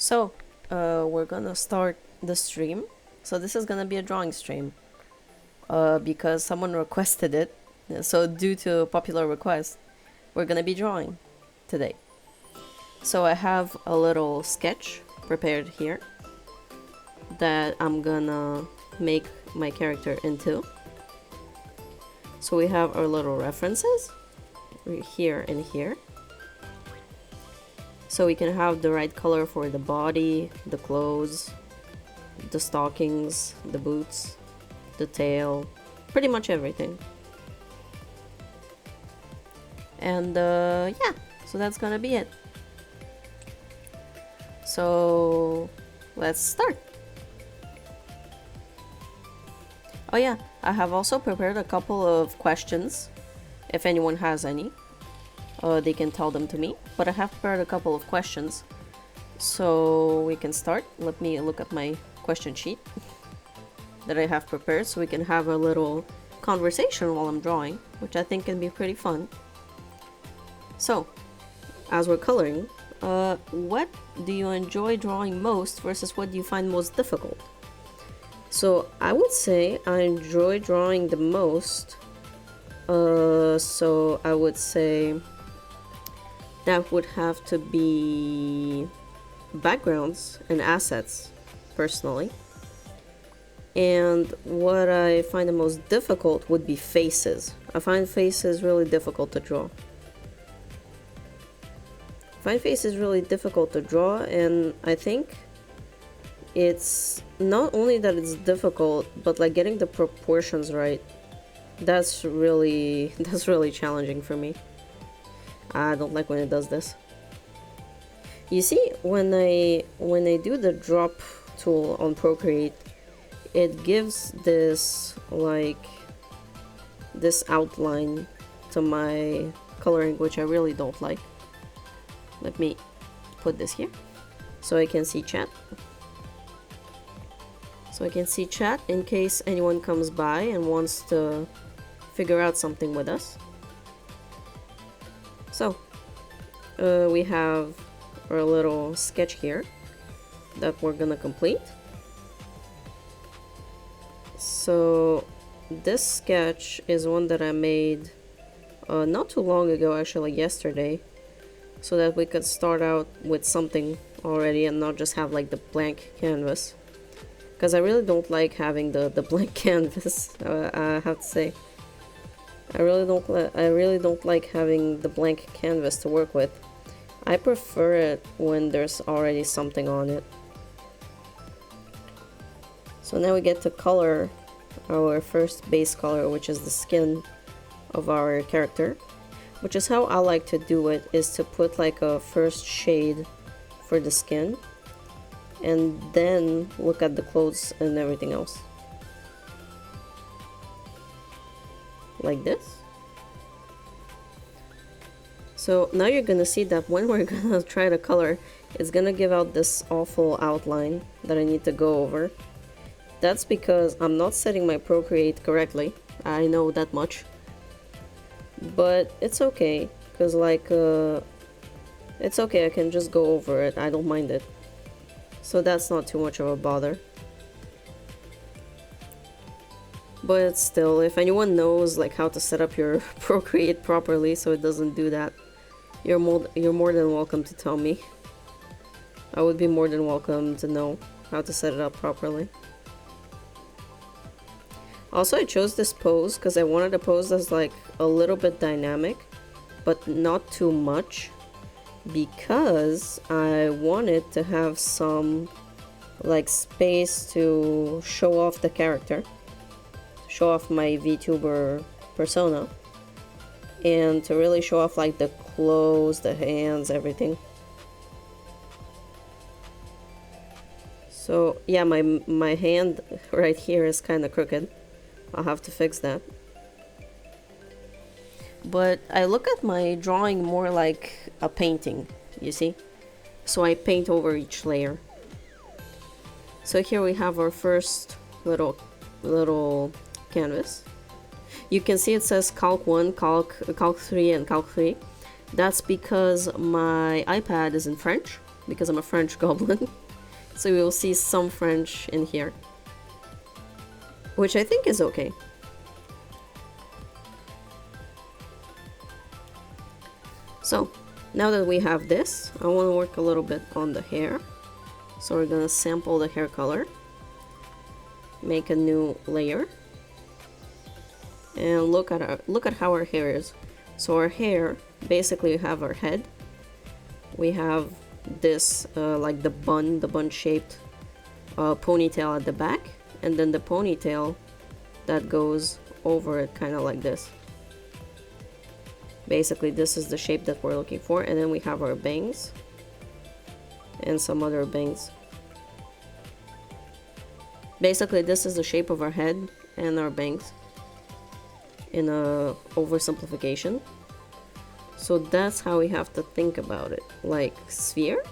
So, we're gonna start the stream. So this is gonna be a drawing stream, because someone requested it. So due to popular request, we're gonna be drawing today. So I have a little sketch prepared here that I'm gonna make my character into. So we have our little references here and here. So we can have the right color for the body, the clothes, the stockings, the boots, the tail, pretty much everything. And yeah, so that's gonna be it. So let's start. Oh yeah, I have also prepared a couple of questions. If anyone has any, they can tell them to me. But I have prepared a couple of questions, so we can start. Let me look at my question sheet that I have prepared so we can have a little conversation while I'm drawing, which I think can be pretty fun. So, as we're coloring, what do you enjoy drawing most versus what do you find most difficult? So I would say I enjoy drawing the most. So I would say that would have to be backgrounds and assets, personally. And what I find the most difficult would be faces. I find faces really difficult to draw. And I think it's not only that it's difficult, but like getting the proportions right. That's really challenging for me. I don't like when it does this. You see, when I do the drop tool on Procreate, it gives this outline to my coloring, which I really don't like. Let me put this here so I can see chat. In case anyone comes by and wants to figure out something with us. So, we have our little sketch here that we're gonna complete. So, this sketch is one that I made not too long ago, actually yesterday, so that we could start out with something already and not just have like the blank canvas. Because I really don't like having the blank canvas. I have to say, I really don't like having the blank canvas to work with. I prefer it when there's already something on it. So now we get to color our first base color, which is the skin of our character, which is how I like to do it, is to put like a first shade for the skin and then look at the clothes and everything else. Like this. So now you're gonna see that when we're gonna try to color, it's gonna give out this awful outline that I need to go over. That's because I'm not setting my Procreate correctly. I know that much. But it's okay, because it's okay, I can just go over it. I don't mind it. So that's not too much of a bother. But still, if anyone knows like how to set up your Procreate properly so it doesn't do that, you're more than welcome to tell me. I would be more than welcome to know how to set it up properly. Also, I chose this pose because I wanted a pose that's like a little bit dynamic, but not too much, because I wanted to have some like space to show off the character, show off my VTuber persona, and to really show off like the clothes, the hands, everything. So yeah, my hand right here is kind of crooked. I'll have to fix that. But I look at my drawing more like a painting, you see? So I paint over each layer. So here we have our first little canvas. You can see it says Calc 1, Calc 3, and Calc 3. That's because my iPad is in French, because I'm a French goblin. So you will see some French in here, which I think is okay. So now that we have this, I want to work a little bit on the hair. So we're gonna sample the hair color, make a new layer, and look at how our hair is. So our hair, basically, we have our head, we have this like the bun shaped ponytail at the back, and then the ponytail that goes over it, kind of like this. Basically, this is the shape that we're looking for, and then we have our bangs and some other bangs. Basically, this is the shape of our head and our bangs in a oversimplification. So that's how we have to think about it. Like sphere,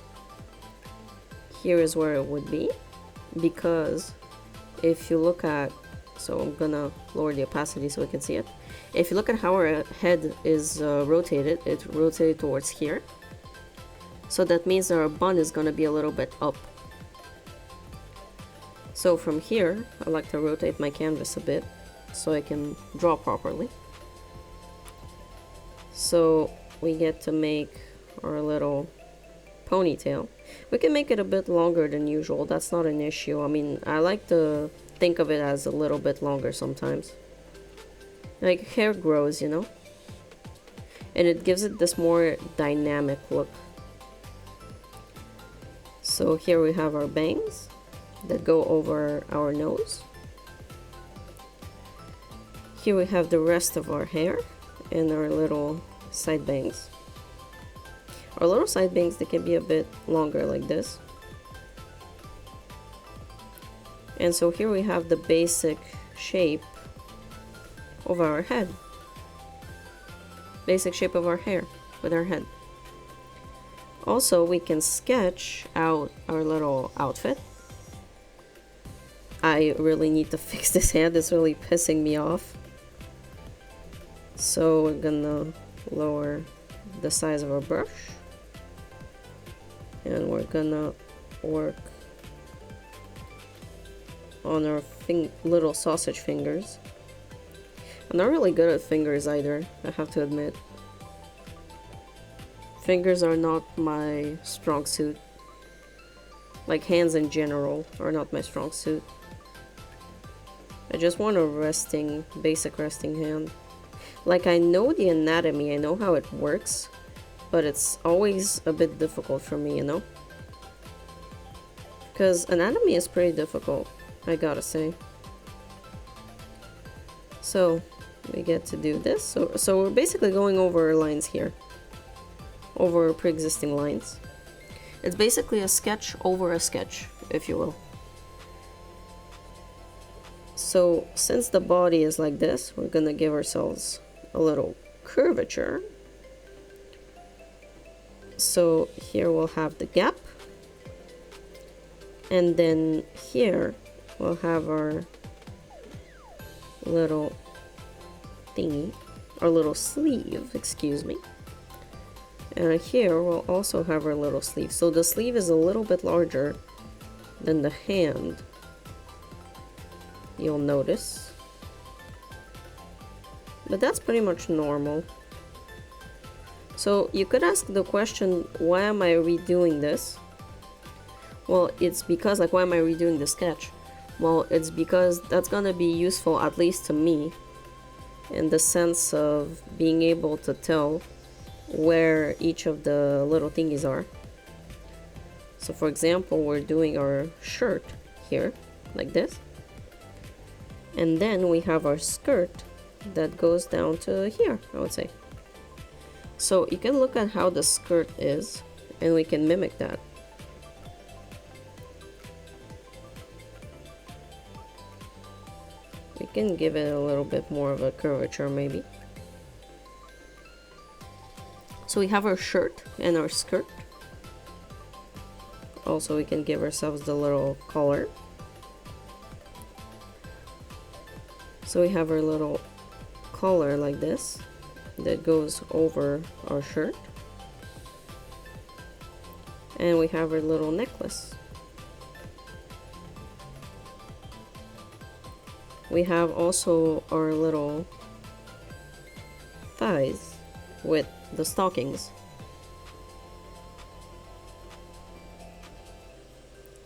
here is where it would be, because if you look at, so I'm gonna lower the opacity so we can see it. If you look at how our head is rotated, it's rotated towards here. So that means that our bun is gonna be a little bit up. So from here, I like to rotate my canvas a bit so I can draw properly. So we get to make our little ponytail. We can make it a bit longer than usual, that's not an issue. I mean, I like to think of it as a little bit longer sometimes. Like hair grows, you know? And it gives it this more dynamic look. So here we have our bangs that go over our nose. Here we have the rest of our hair and our little side bangs. Our little side bangs, they can be a bit longer like this. And so here we have the basic shape of our head. Basic shape of our hair with our head. Also, we can sketch out our little outfit. I really need to fix this hand, it's really pissing me off. So we're gonna lower the size of our brush. And we're gonna work on our little sausage fingers. I'm not really good at fingers either, I have to admit. Fingers are not my strong suit. Like hands in general are not my strong suit. I just want a basic resting hand. Like, I know the anatomy, I know how it works, but it's always a bit difficult for me, you know? Because anatomy is pretty difficult, I gotta say. So we get to do this. So we're basically going over our lines here. Over pre-existing lines. It's basically a sketch over a sketch, if you will. So since the body is like this, we're gonna give ourselves a little curvature. So here we'll have the gap. And then here we'll have our little thingy, our little sleeve, excuse me. And here we'll also have our little sleeve. So the sleeve is a little bit larger than the hand, you'll notice. But that's pretty much normal. So you could ask the question, why am I redoing this? Well, it's because, like, why am I redoing the sketch? Well, it's because that's gonna be useful, at least to me, in the sense of being able to tell where each of the little thingies are. So for example, we're doing our shirt here, like this. And then we have our skirt that goes down to here, I would say. So you can look at how the skirt is, and we can mimic that. We can give it a little bit more of a curvature, maybe. So we have our shirt and our skirt. Also, we can give ourselves the little collar. So we have our little collar like this that goes over our shirt. And we have our little necklace. We have also our little thighs with the stockings.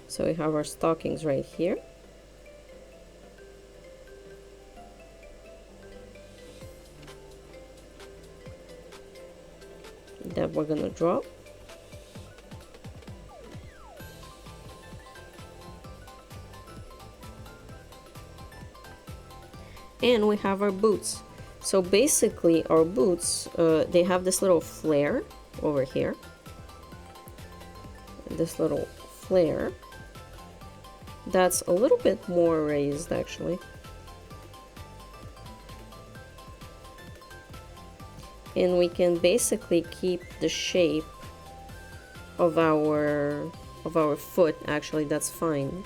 So we have our stockings right here. That we're gonna draw. And we have our boots. So basically our boots, they have this little flare over here. This little flare that's a little bit more raised actually. And we can basically keep the shape of our foot. Actually, that's fine,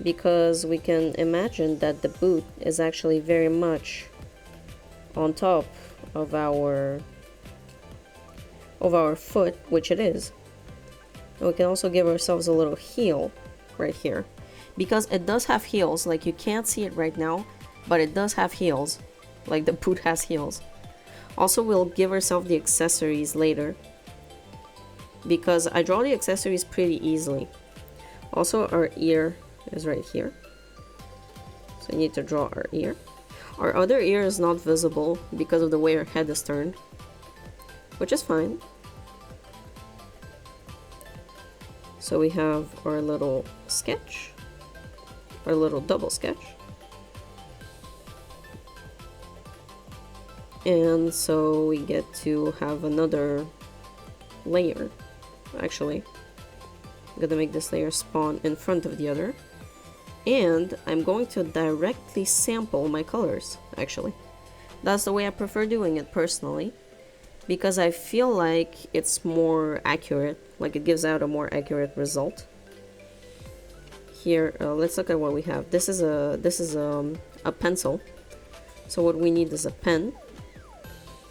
because we can imagine that the boot is actually very much on top of our foot, which it is. And we can also give ourselves a little heel right here, because it does have heels. Like, you can't see it right now, but it does have heels, like the boot has heels. Also, we'll give ourselves the accessories later, because I draw the accessories pretty easily. Also, our ear is right here, so I need to draw our ear. Our other ear is not visible because of the way our head is turned, which is fine. So we have our little sketch, our little double sketch. And so we get to have another layer. Actually, I'm gonna make this layer spawn in front of the other. And I'm going to directly sample my colors, actually. That's the way I prefer doing it personally, because I feel like it's more accurate, like it gives out a more accurate result. Here, let's look at what we have. This is a pencil. So what we need is a pen,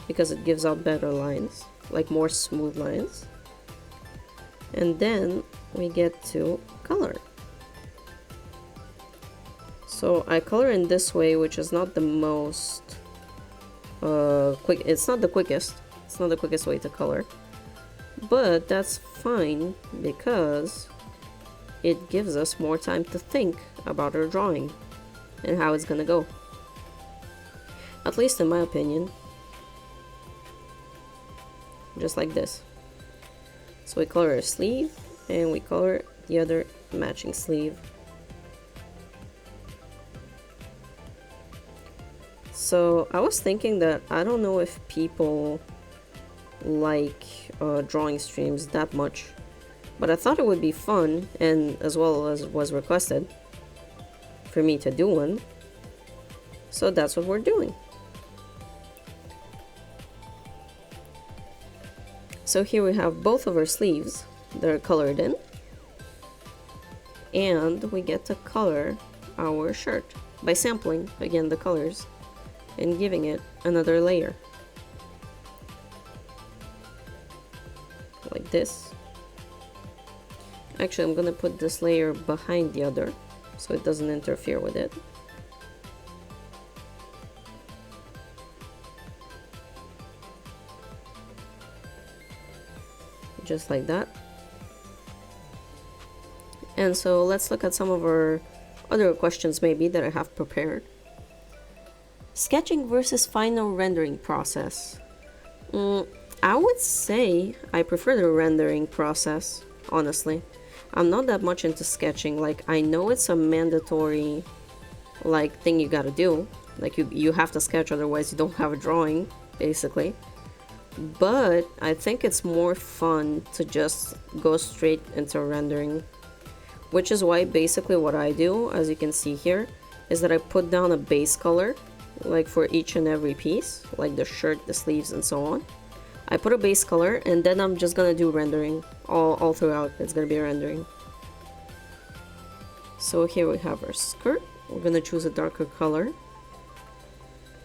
because it gives out better lines, like more smooth lines. And then we get to color. So I color in this way, which is not the most quick. It's not the quickest. It's not the quickest way to color, but that's fine because it gives us more time to think about our drawing and how it's gonna go. At least in my opinion. Just like this. So we color a sleeve and we color the other matching sleeve. So I was thinking that I don't know if people like drawing streams that much, but I thought it would be fun, and as well as was requested for me to do one. So that's what we're doing. So here we have both of our sleeves that are colored in, and we get to color our shirt by sampling again the colors and giving it another layer like this. Actually, I'm gonna put this layer behind the other so it doesn't interfere with it. Just like that. And so let's look at some of our other questions maybe that I have prepared. Sketching versus final rendering process. I would say I prefer the rendering process, honestly. I'm not that much into sketching. Like, I know it's a mandatory like thing you gotta do. Like, you have to sketch, otherwise you don't have a drawing, basically. But I think it's more fun to just go straight into rendering, which is why basically what I do, as you can see here, is that I put down a base color, like for each and every piece, like the shirt, the sleeves, and so on. I put a base color, and then I'm just gonna do rendering all throughout. It's gonna be rendering. So here we have our skirt. We're gonna choose a darker color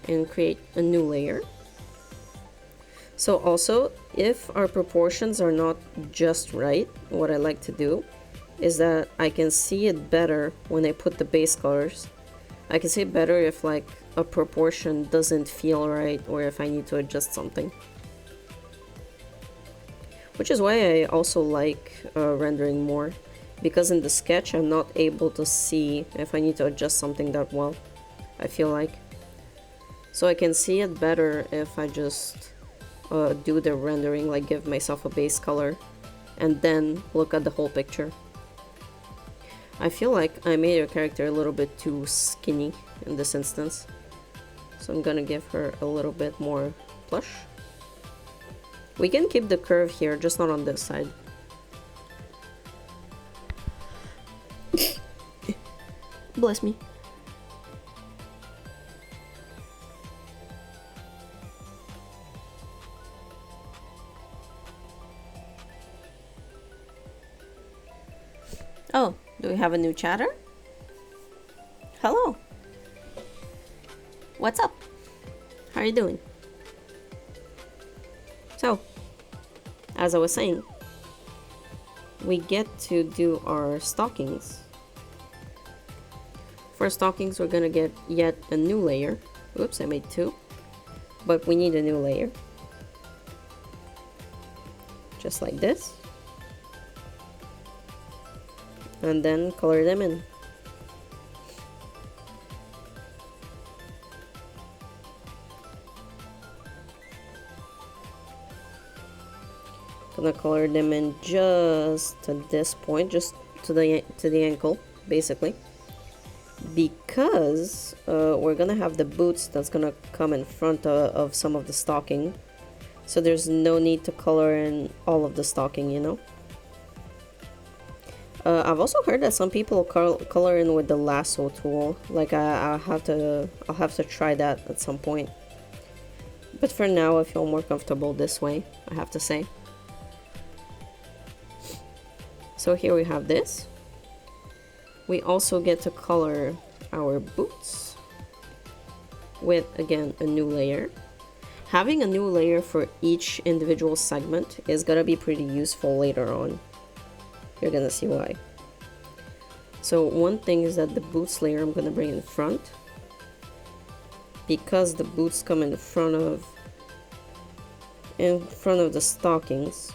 and create a new layer. So also, if our proportions are not just right, what I like to do is that I can see it better when I put the base colors. I can see it better if like a proportion doesn't feel right or if I need to adjust something. Which is why I also like rendering more, because in the sketch I'm not able to see if I need to adjust something that well, I feel like. So I can see it better if I just do the rendering, like give myself a base color and then look at the whole picture. I feel like I made her character a little bit too skinny in this instance, so I'm gonna give her a little bit more plush. We can keep the curve here, just not on this side. Bless me. Oh, do we have a new chatter? Hello. What's up? How are you doing? So, as I was saying, we get to do our stockings. For stockings, we're gonna get yet a new layer. Oops, I made two. But we need a new layer. Just like this. And then color them in. Gonna color them in just to this point, just to the ankle, basically, because we're gonna have the boots that's gonna come in front of some of the stocking, so there's no need to color in all of the stocking, you know. I've also heard that some people color in with the lasso tool. Like I'll have to try that at some point. But for now, I feel more comfortable this way, I have to say. So here we have this. We also get to color our boots with, again, a new layer. Having a new layer for each individual segment is gonna be pretty useful later on. You're gonna see why. So one thing is that the boots layer I'm gonna bring in front, because the boots come in front of the stockings.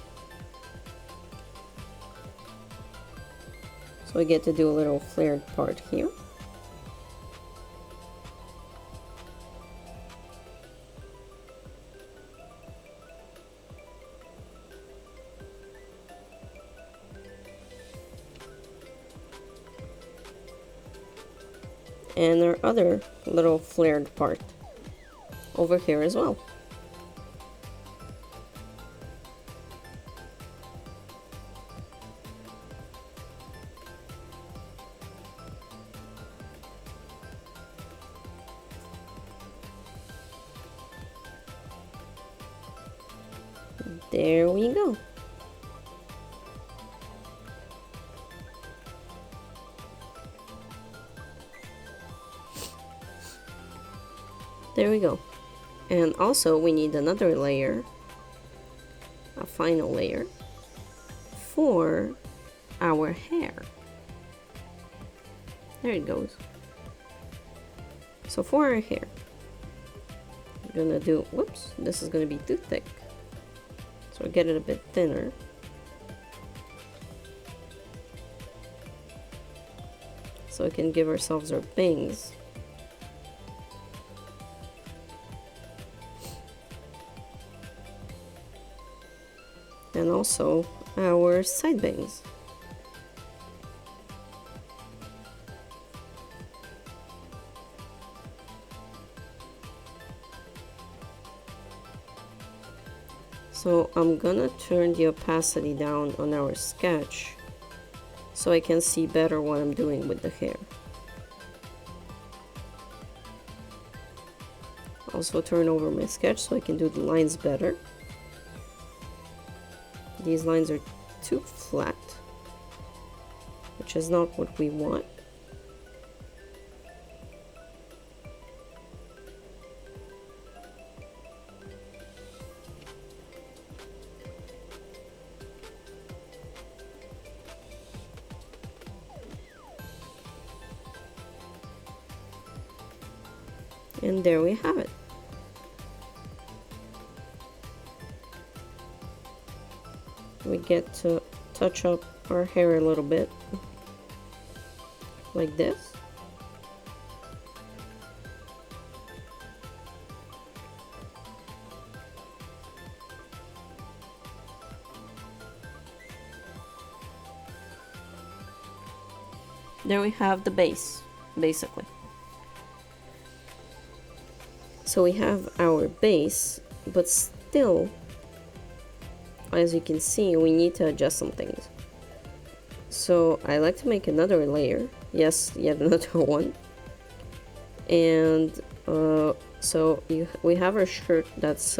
So we get to do a little flared part here. And our other little flared part over here as well. There we go. There we go. And also we need another layer, a final layer, for our hair. There it goes. So for our hair, we're gonna do, whoops, this is gonna be too thick. So we'll get it a bit thinner. So we can give ourselves our bangs. And also our side bangs. So I'm gonna turn the opacity down on our sketch so I can see better what I'm doing with the hair. Also turn over my sketch so I can do the lines better. These lines are too flat, which is not what we want. And there we have it. We get to touch up our hair a little bit, like this. There we have the base, basically. So we have our base, but still, as you can see, we need to adjust some things. So I like to make another layer. Yes, yet another one. And so we have our shirt that's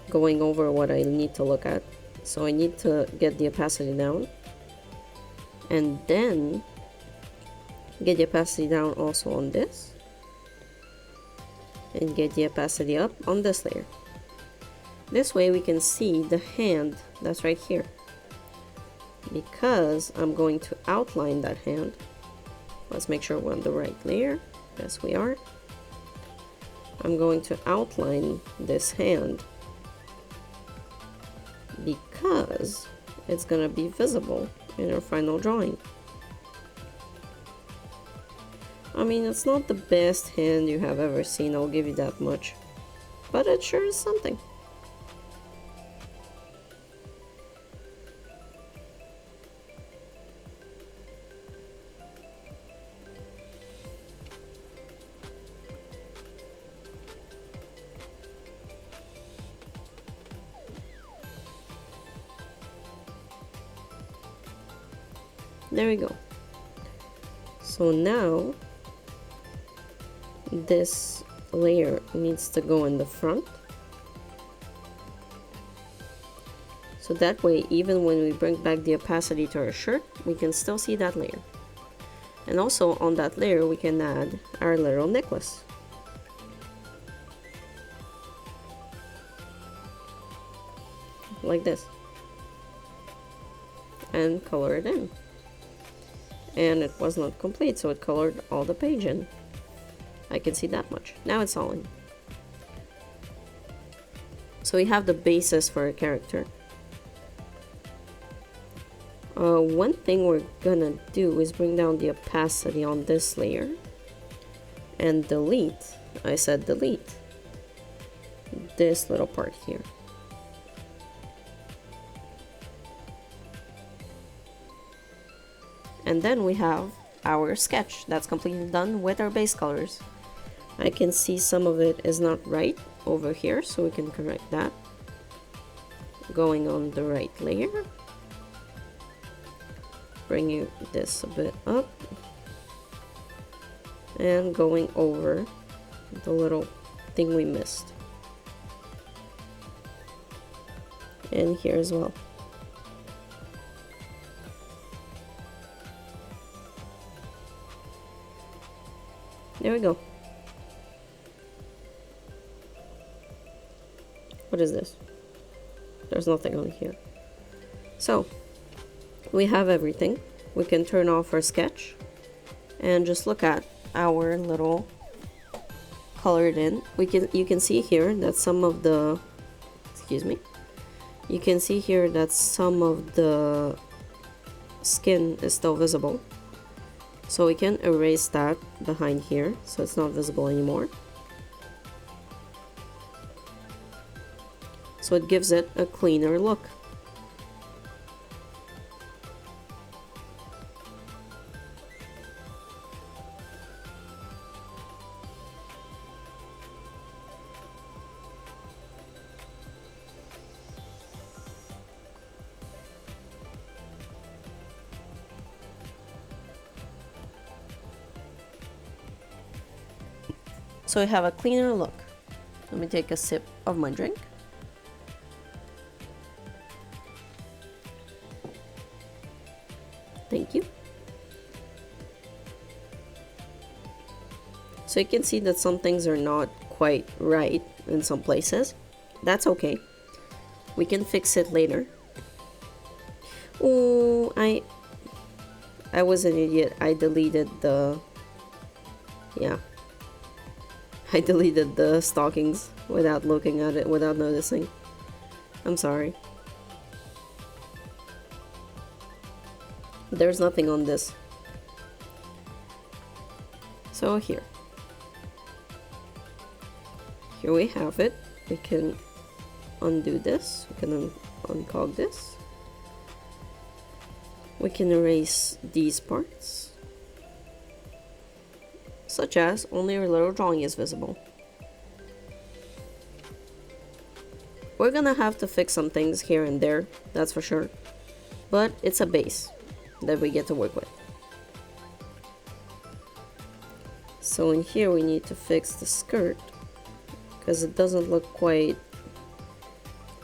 going over what I need to look at. So I need to get the opacity down. And then get the opacity down also on this. And get the opacity up on this layer. This way we can see the hand that's right here. Because I'm going to outline that hand. Let's make sure we're on the right layer. Yes, we are. I'm going to outline this hand because it's going to be visible in our final drawing. I mean, it's not the best hand you have ever seen, I'll give you that much. But it sure is something. There we go. So now this layer needs to go in the front. So that way, even when we bring back the opacity to our shirt, we can still see that layer. And also on that layer, we can add our little necklace. Like this. And color it in. And it was not complete, so it colored all the page in. I can see that much. Now it's all in. So we have the basis for a character. One thing we're gonna do is bring down the opacity on this layer and delete, I said delete, this little part here. And then we have our sketch that's completely done with our base colors. I can see some of it is not right over here, so we can correct that. Going on the right layer. Bringing this a bit up. And going over the little thing we missed. And here as well. There we go. What is this? There's nothing on here. So, we have everything. We can turn off our sketch and just look at our little colored in. You can see here that some of the, excuse me. You can see here that some of the skin is still visible. So we can erase that behind here, so it's not visible anymore. So it gives it a cleaner look. So we have a cleaner look. Let me take a sip of my drink. Thank you. So you can see that some things are not quite right in some places. That's okay. We can fix it later. Oh, I was an idiot. I deleted the... Yeah. I deleted the stockings without looking at it, without noticing. I'm sorry. There's nothing on this. So here we have it. We can undo this. We can uncog this. We can erase these parts, such as only your little drawing is visible. We're gonna have to fix some things here and there, that's for sure, but it's a base that we get to work with. So in here we need to fix the skirt, because it doesn't look quite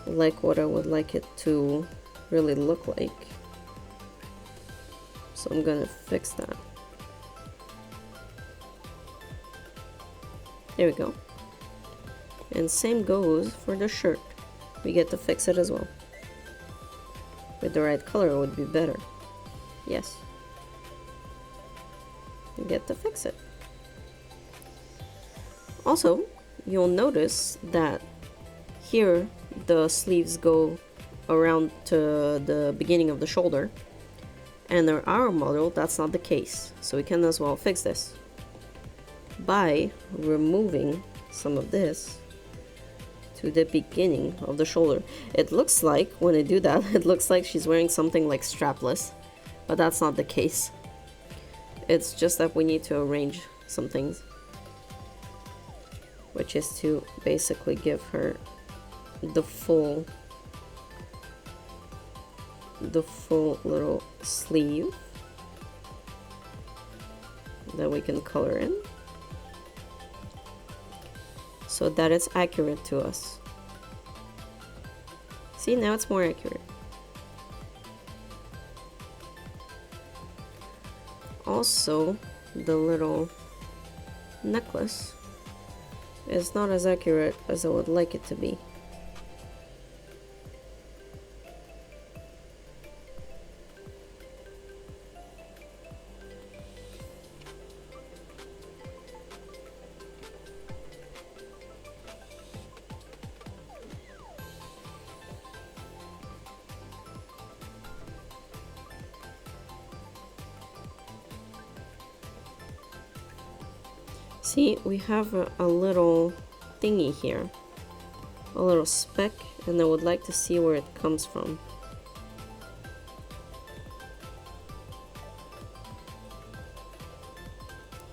like what I would like it to really look like. So I'm gonna fix that. There we go. And same goes for the shirt. We get to fix it as well. With the right color it would be better. Yes. We get to fix it. Also, you'll notice that here the sleeves go around to the beginning of the shoulder, and in our model that's not the case, so we can as well fix this by removing some of this to the beginning of the shoulder. It looks like, when I do that, it looks like she's wearing something like strapless, but that's not the case. It's just that we need to arrange some things, which is to basically give her the full little sleeve that we can color in, so that it's accurate to us. See, now it's more accurate. Also, the little necklace is not as accurate as I would like it to be. See, we have a little thingy here, a little speck, and I would like to see where it comes from.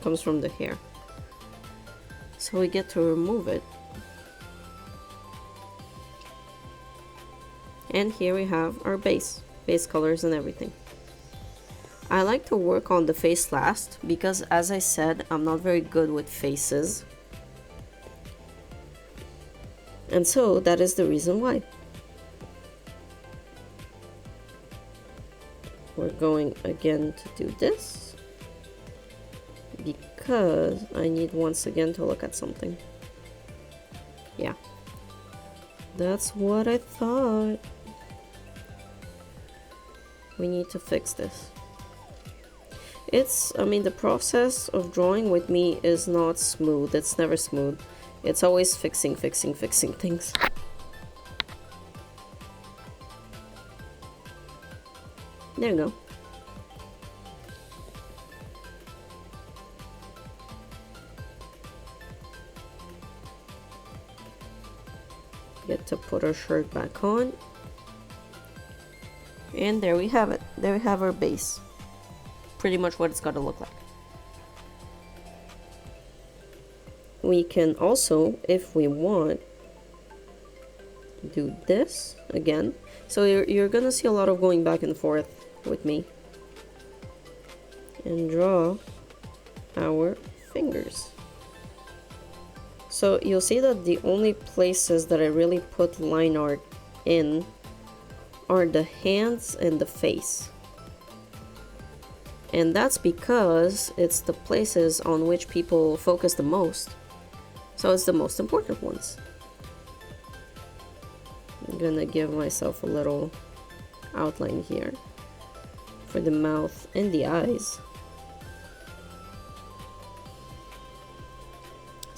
Comes from the hair. So we get to remove it. And here we have our base colors and everything. I like to work on the face last because, as I said, I'm not very good with faces. And so that is the reason why. We're going again to do this because I need once again to look at something. Yeah, that's what I thought. We need to fix this. I mean, the process of drawing with me is not smooth. It's never smooth. It's always fixing things. There you go. Get to put our shirt back on. And there we have it. There we have our base. Pretty much what it's got to look like. We can also, if we want, do this again. So you're gonna see a lot of going back and forth with me. And draw our fingers. So you'll see that the only places that I really put line art in are the hands and the face. And that's because it's the places on which people focus the most. So it's the most important ones. I'm gonna give myself a little outline here for the mouth and the eyes.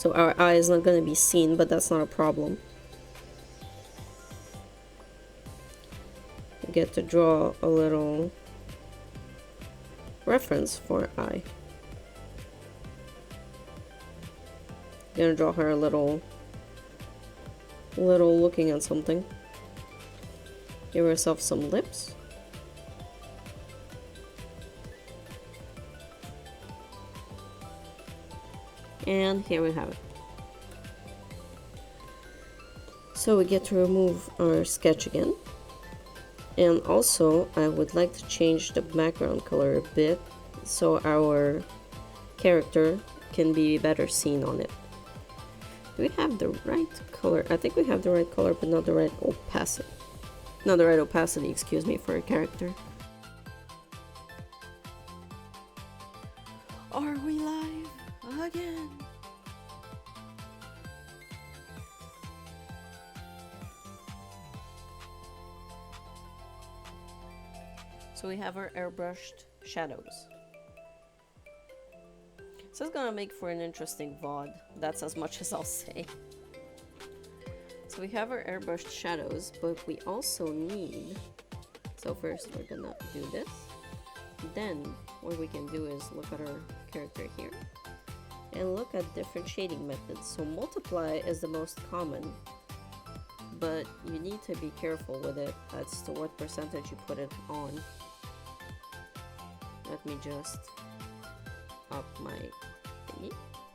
So our eye is not going to be seen, but that's not a problem. We get to draw a little reference for eye. Gonna draw her a little looking at something. Give herself some lips. And here we have it. So we get to remove our sketch again. And also, I would like to change the background color a bit so our character can be better seen on it. Do we have the right color? I think we have the right color, but not the right opacity. Not the right opacity, excuse me, for a character. Are we live again? So we have our airbrushed shadows. So it's gonna make for an interesting VOD. That's as much as I'll say. So we have our airbrushed shadows, but we also need... So first we're gonna do this. Then what we can do is look at our character here and look at different shading methods. So multiply is the most common, but you need to be careful with it as to what percentage you put it on. Let me just up my thingy.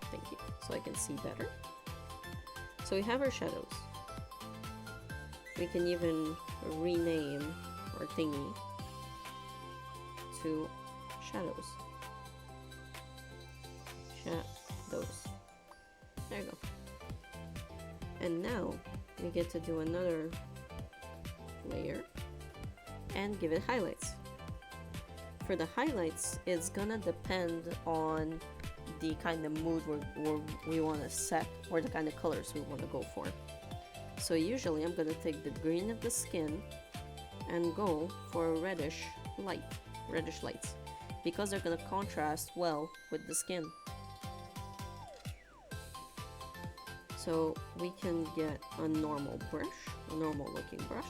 Thank you. So I can see better. So we have our shadows. We can even rename our thingy to shadows. Shadows. There you go. And now we get to do another layer and give it highlights. For the highlights, it's gonna depend on the kind of mood we want to set, or the kind of colors we want to go for. So usually I'm gonna take the green of the skin and go for a reddish lights, because they're gonna contrast well with the skin. So we can get a normal brush, a normal looking brush,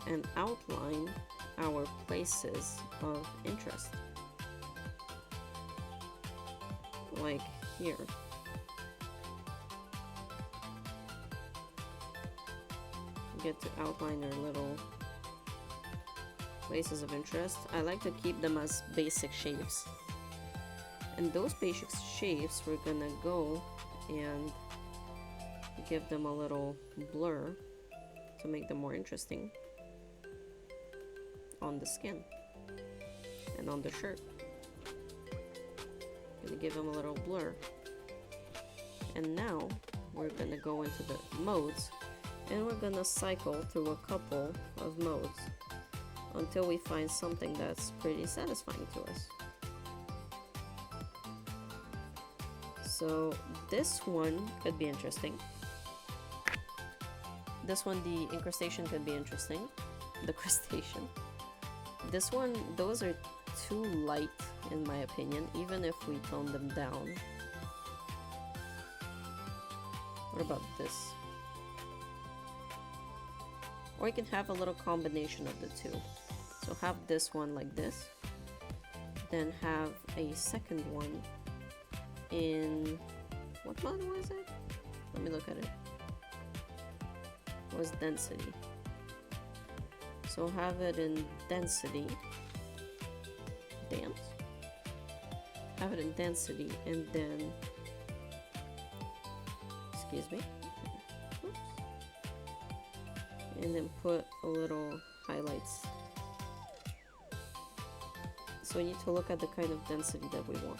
and outline our places of interest, like here. We get to outline our little places of interest. I like to keep them as basic shapes, and those basic shapes we're gonna go and give them a little blur to make them more interesting on the skin and on the shirt. Gonna give them a little blur. And now we're gonna go into the modes, and we're gonna cycle through a couple of modes until we find something that's pretty satisfying to us. So this one could be interesting. This one, the incrustation, could be interesting. The crustacean. This one, those are too light in my opinion, even if we tone them down. What about this? Or you can have a little combination of the two. So have this one like this, then have a second one in, what mode was it? Let me look at it. It was density. So have it in density, dance. Have it in density, and then, excuse me, oops, and then put a little highlights. So we need to look at the kind of density that we want,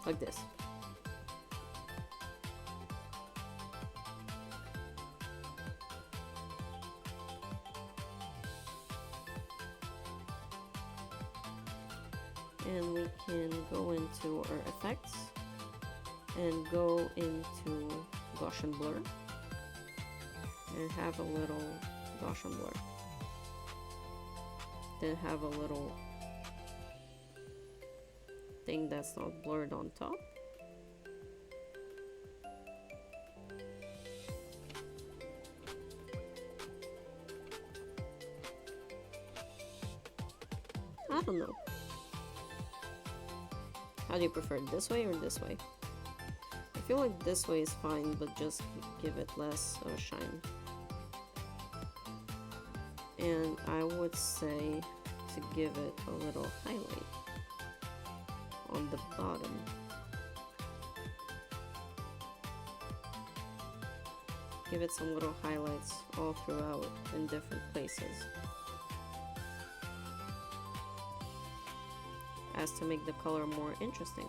like this. And we can go into our effects and go into Gaussian blur and have a little Gaussian blur. Then have a little thing that's not blurred on top. I don't know. How do you prefer it, this way or this way? I feel like this way is fine, but just give it less shine. And I would say to give it a little highlight on the bottom. Give it some little highlights all throughout in different places, as to make the color more interesting.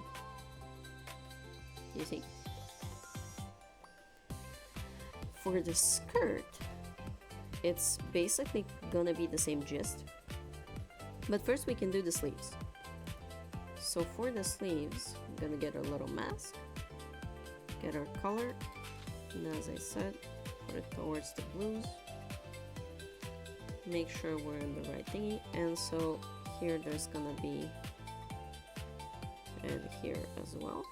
You see? For the skirt, it's basically gonna be the same gist, but first we can do the sleeves. So for the sleeves, I'm gonna get our little mask, get our color, and as I said, put it towards the blues. Make sure we're in the right thingy, and so here there's gonna be, and here as well,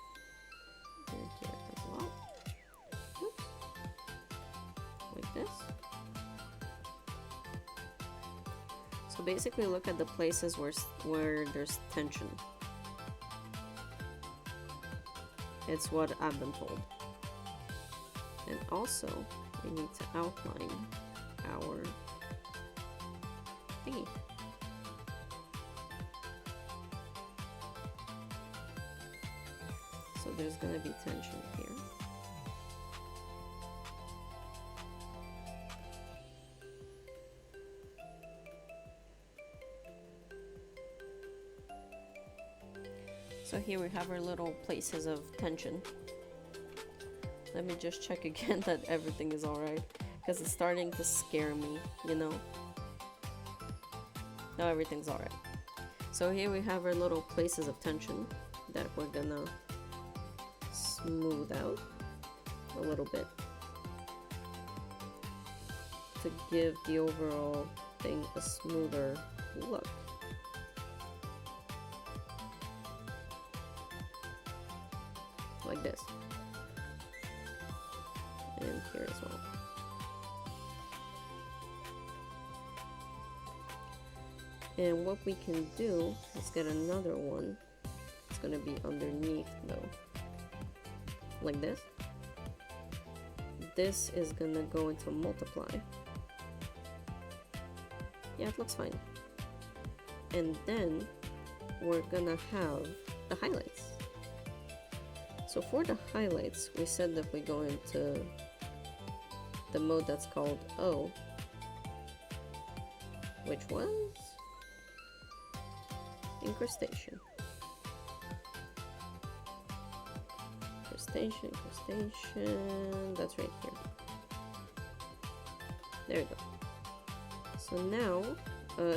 and here as well. Oops. Like this. So basically look at the places where there's tension. It's what I've been told. And also, we need to outline our thingy. So there's gonna be tension here. So here we have our little places of tension. Let me just check again that everything is alright, because it's starting to scare me, you know? No, everything's alright. So here we have our little places of tension that we're gonna smooth out a little bit to give the overall thing a smoother look. Like this. And here as well. And what we can do is get another one. It's gonna be underneath though. Like this. This is gonna go into multiply. Yeah, it looks fine. And then we're gonna have the highlights. So for the highlights, we said that we go into the mode that's called O, which was incrustation. Incrustation, that's right here. There we go. So now,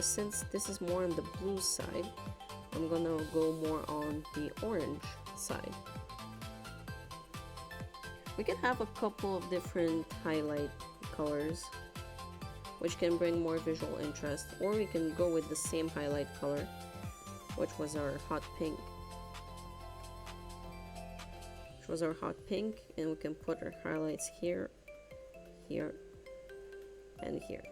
since this is more on the blue side, I'm gonna go more on the orange side. We can have a couple of different highlight colors, which can bring more visual interest, or we can go with the same highlight color, which was our hot pink. And we can put our highlights here, here, and here.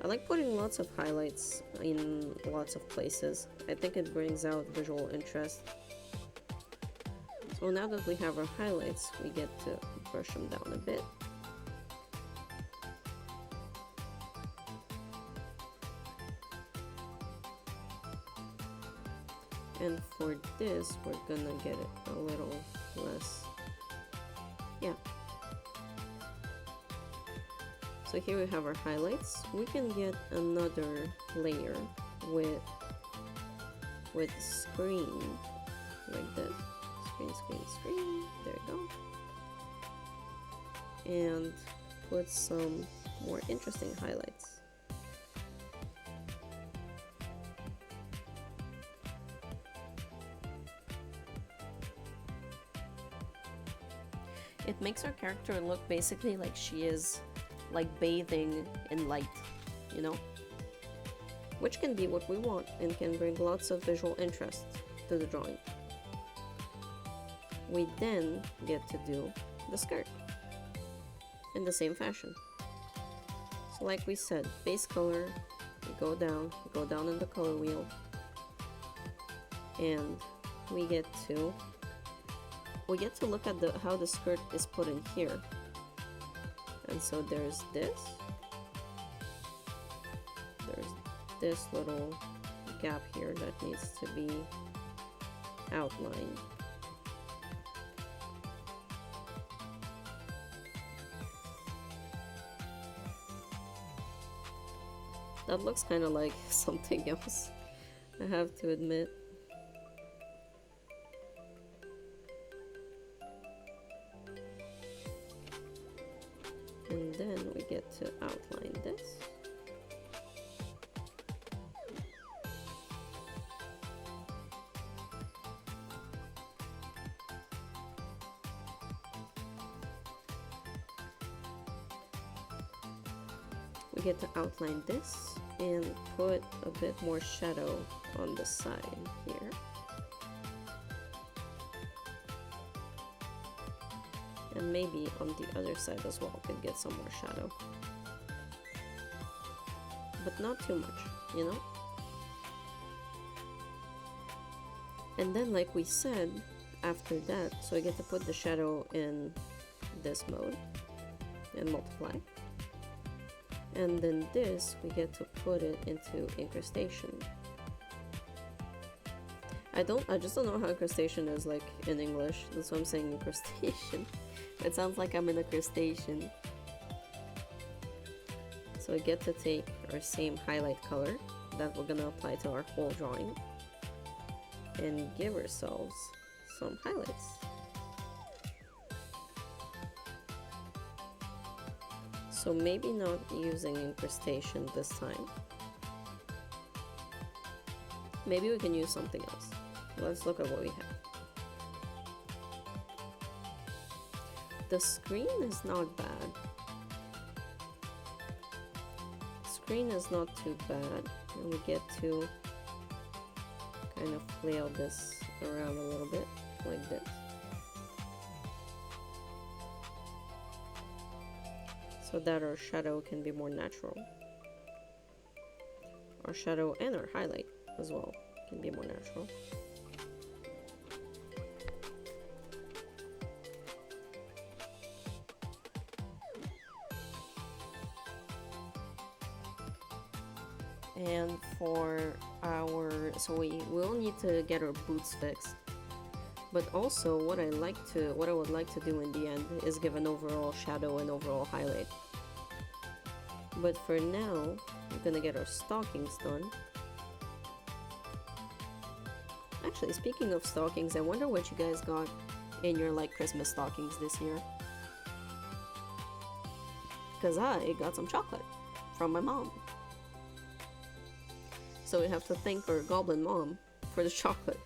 I like putting lots of highlights in lots of places. I think it brings out visual interest. So now that we have our highlights, we get to brush them down a bit. And for this, we're gonna get it a little less. Yeah. So here we have our highlights. We can get another layer with screen like this. Screen. There we go. And put some more interesting highlights. It makes our character look basically like she is like bathing in light, you know? Which can be what we want and can bring lots of visual interest to the drawing. we then get to do the skirt in the same fashion. So like we said, base color, we go down in the color wheel, and we get to look at how the skirt is put in here. And so there's this little gap here that needs to be outlined. That looks kind of like something else, I have to admit. And then we get to outline this. We get to outline this and put a bit more shadow on the side here. And maybe on the other side as well, could get some more shadow. But not too much, you know? And then like we said, after that, so I get to put the shadow in this mode and multiply. And then this, we get to put it into incrustation. I just don't know how incrustation is like in English, that's why I'm saying incrustation. It sounds like I'm in a crustacean. So we get to take our same highlight color that we're gonna apply to our whole drawing and give ourselves some highlights. So maybe not using incrustation this time. Maybe we can use something else. Let's look at what we have. The screen is not bad. Screen is not too bad. And we get to kind of flail this around a little bit, like this. So that our shadow can be more natural. Our shadow and our highlight as well can be more natural. And for our, so we will need to get our boots fixed. But also what I would like to do in the end is give an overall shadow and overall highlight. But for now, we're gonna get our stockings done. Actually, speaking of stockings, I wonder what you guys got in your like Christmas stockings this year. Cause I got some chocolate from my mom. So we have to thank our goblin mom for the chocolate.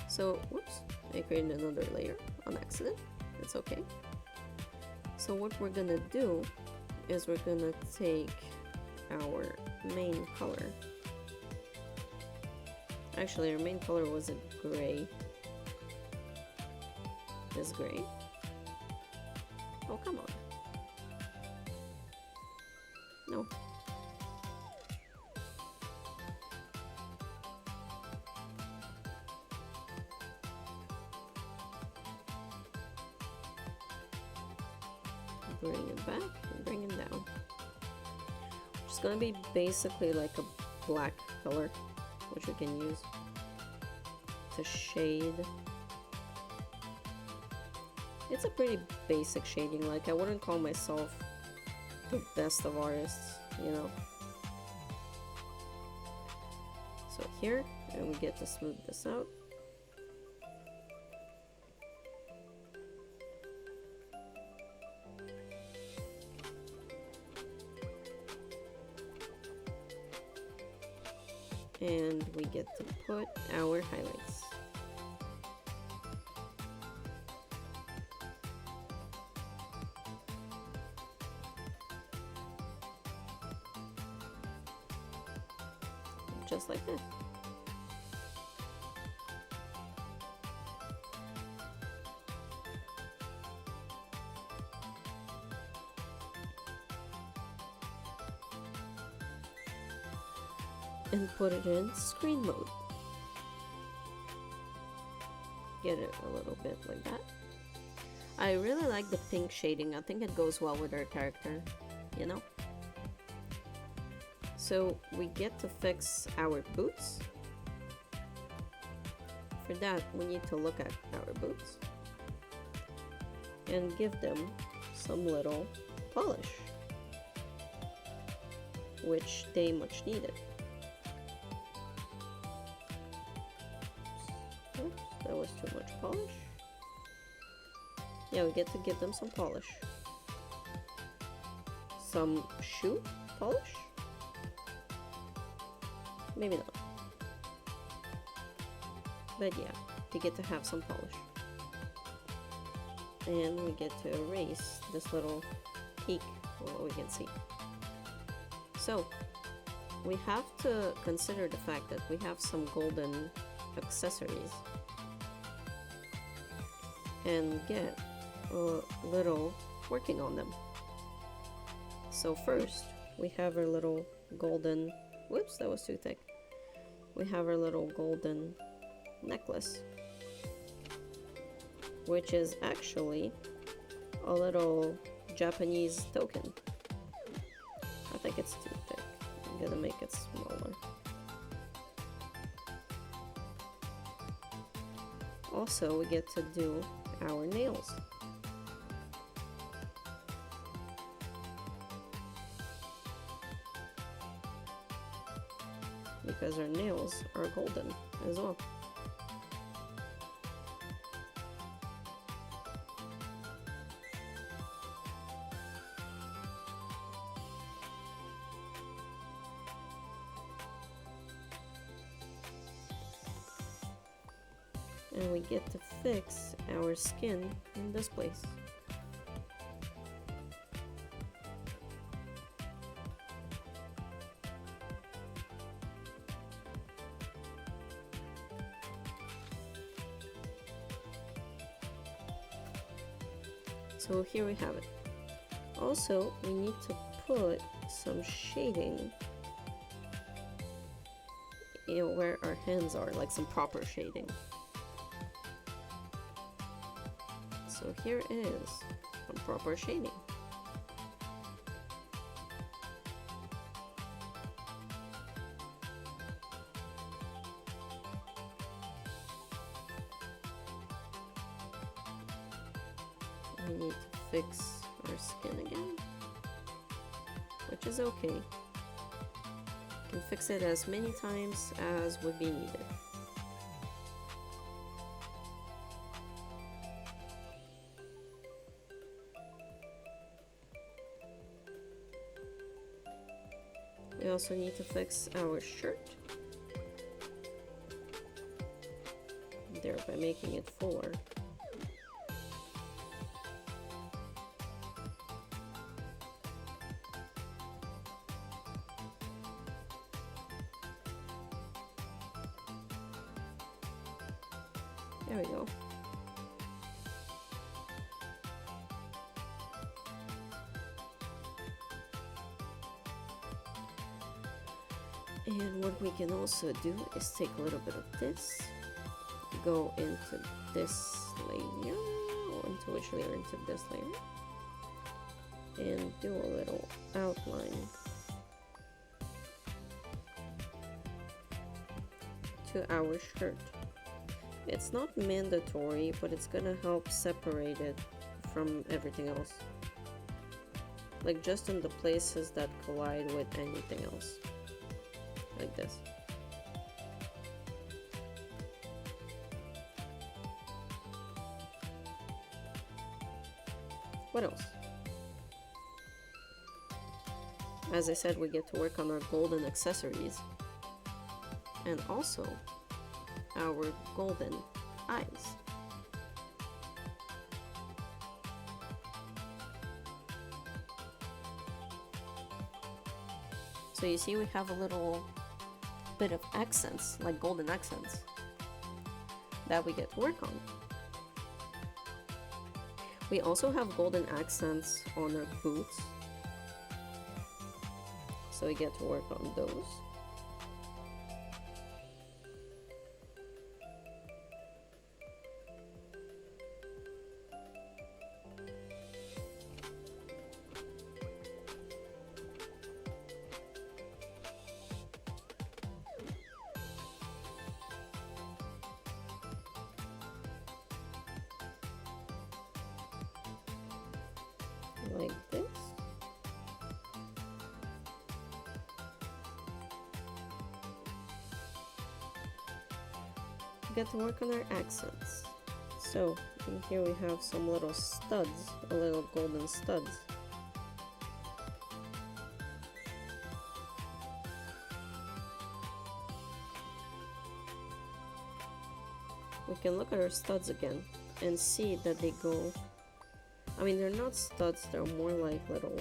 So, whoops, I created another layer on accident. It's okay. So what we're gonna do is we're gonna take our main color. Actually, our main color was a gray. This gray. Oh, come on. No. Bring it back and bring him down. It's gonna be basically like a black color, which we can use to shade. It's a pretty basic shading, like I wouldn't call myself the best of artists, you know. So here, and we get to smooth this out. And we get to put our highlights. Just like this. and put it in screen mode. Get it a little bit like that. I really like the pink shading. I think it goes well with our character, you know? So we get to fix our boots. For that, we need to look at our boots and give them some little polish, which they much needed. Oops, that was too much polish. Yeah, we get to give them some polish. Some shoe polish? Maybe not. But yeah, they get to have some polish. And we get to erase this little peak of what we can see. So, we have to consider the fact that we have some golden accessories and get a little working on them. So first, we have our little golden, whoops, that was too thick. We have our little golden necklace, which is actually a little Japanese token. I think it's too thick. I'm gonna make it smaller. Also, we get to do our nails. Because our nails are golden as well. And we get to fix our skin in this place. So here we have it. Also, we need to put some shading, you know, where our hands are, like some proper shading. So here is some proper shading. We need to fix our skin again, which is okay. You can fix it as many times as would be needed. We also need to fix our shirt, thereby making it fuller. There we go. And what we can also do is take a little bit of this, go into this layer, or into which layer? Into this layer, and do a little outline to our shirt. It's not mandatory, but it's gonna help separate it from everything else. Like just in the places that collide with anything else. Like this. What else? As I said, we get to work on our golden accessories. And also our golden eyes. So you see we have a little bit of accents, like golden accents, that we get to work on. We also have golden accents on our boots, so we get to work on those. get to work on our accents. So in here we have some little studs, a little golden studs. We can look at our studs again and see that they go, I mean, they're not studs, they're more like little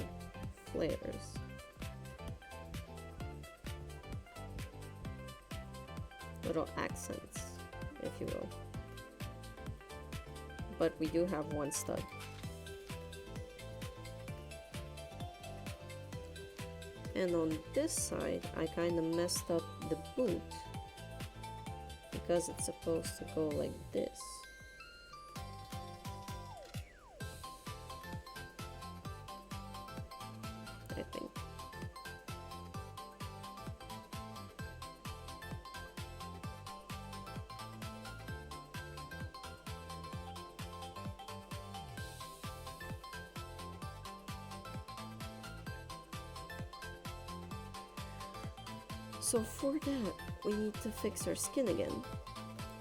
flares. Little accents, if you will. But we do have one stud. And on this side, I kind of messed up the boot because it's supposed to go like this. I think. So for that, we need to fix our skin again,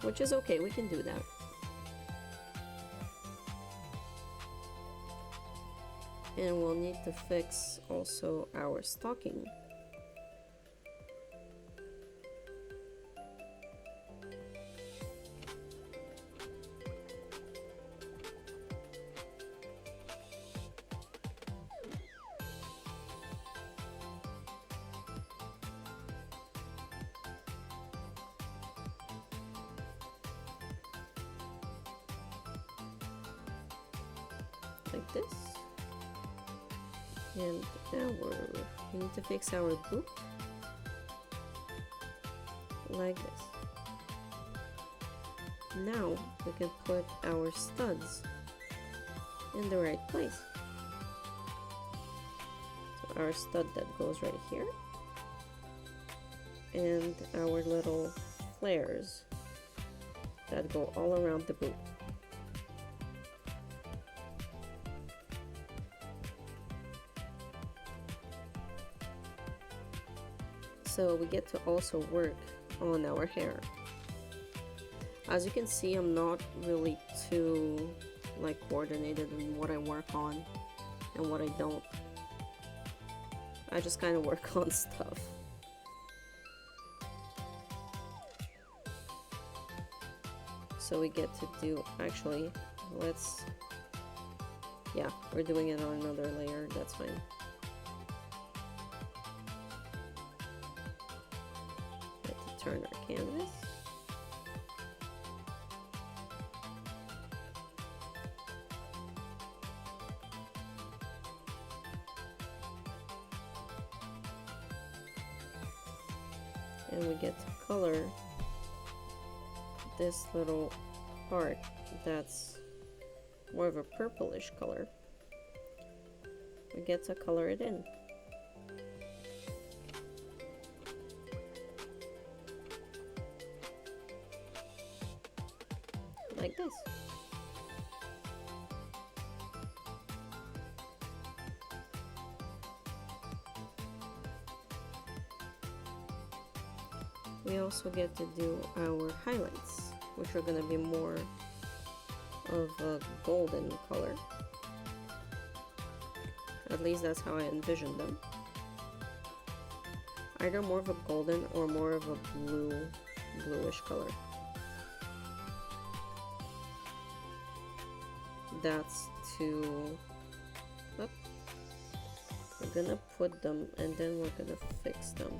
which is okay, we can do that. And we'll need to fix also our stocking. Like this. And now we need to fix our boot like this. Now we can put our studs in the right place. So our stud that goes right here, and our little flares that go all around the boot. So we get to also work on our hair. As you can see, I'm not really too like coordinated in what I work on and what I don't. I just kind of work on stuff. So we get to do, actually, yeah, we're doing it on another layer, that's fine. Turn our canvas. And we get to color this little part that's more of a purplish color. We get to color it in. Like this. We also get to do our highlights, which are going to be more of a golden color. At least that's how I envisioned them. Either more of a golden or more of a bluish color. That's to, oh, we're gonna put them and then we're gonna fix them.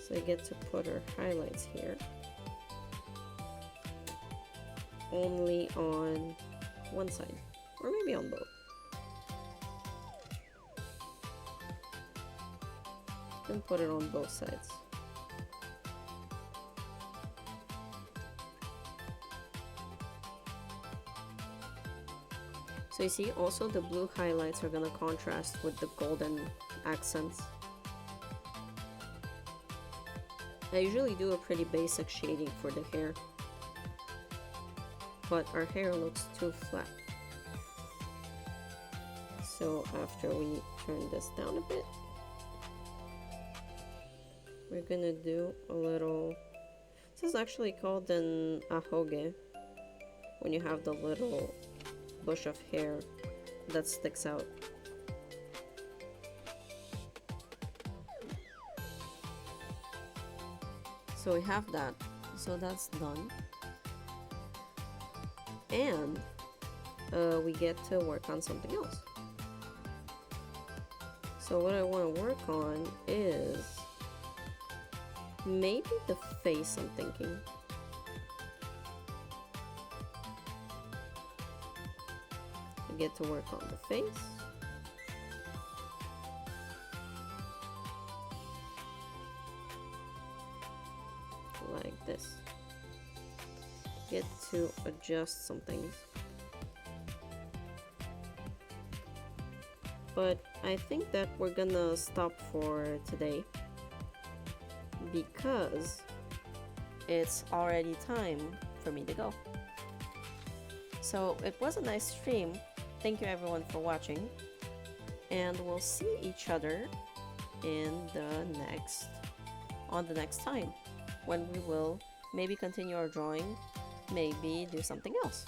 So I get to put our highlights here. Only on one side, or maybe on both. And put it on both sides. So you see, also the blue highlights are gonna contrast with the golden accents. I usually do a pretty basic shading for the hair, but our hair looks too flat. So after we turn this down a bit, we're gonna do a little, this is actually called an ahoge, when you have the little bush of hair that sticks out. So we have that, so that's done. And we get to work on something else. So what I want to work on is maybe the face, I'm thinking. I get to work on the face. Like this. Get to adjust some things. But I think that we're gonna stop for today because it's already time for me to go. So it was a nice stream. Thank you everyone for watching, and we'll see each other in the next time when we will maybe continue our drawing, maybe do something else.